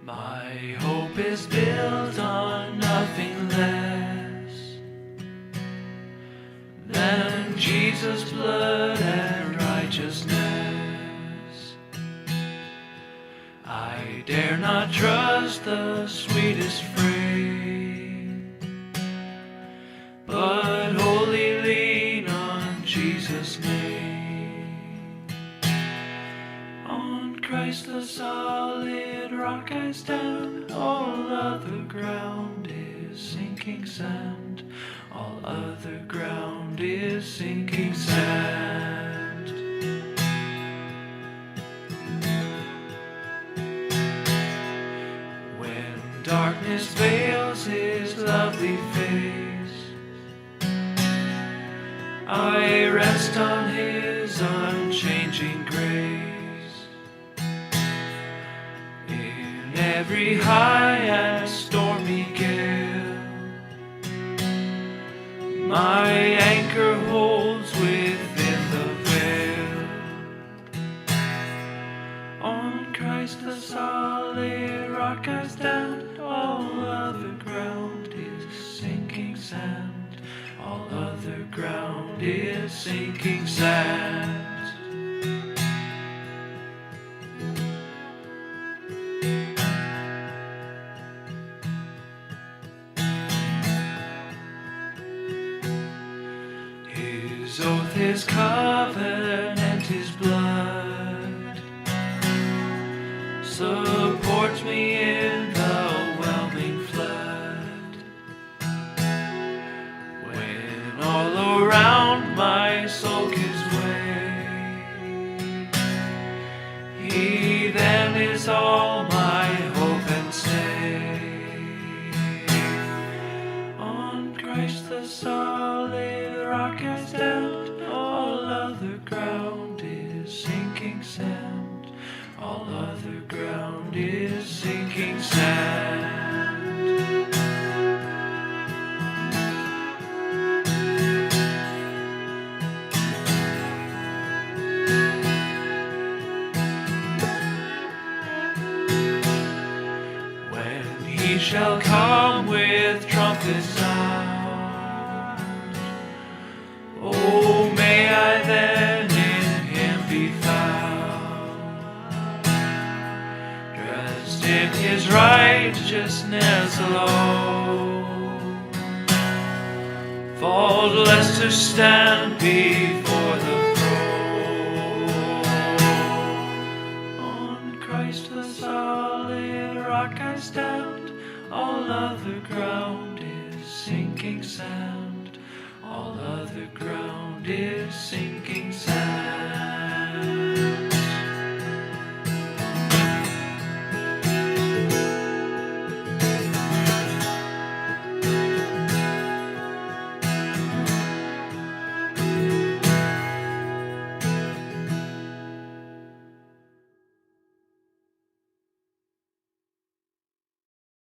My hope is built on nothing less than Jesus' blood and righteousness. I dare not trust the sweetest phrase, but wholly lean on Jesus' name. On Christ the solid rock I stand, all other ground is sinking sand. All other ground is sinking sand. When darkness veils his lovely face, I rest on his unchanging grace. In every high and stormy gale, my anchor holds within the veil. On Christ the solid rock I stand, all other ground is sinking sand. All other ground is sinking sand. His oath, his covenant, his blood supports me in the whelming flood. When all around my soul gives way, he then is all my hope and stay. On Christ the solid rock I stand, all other ground is sinking sand. All other ground is sinking sand. When he shall come with trumpet sound, oh, may I then in him be found, dressed in his righteousness alone, faultless to stand before the throne. On Christ the solid rock I stand, all other ground is sinking sand. All other ground is sinking sand.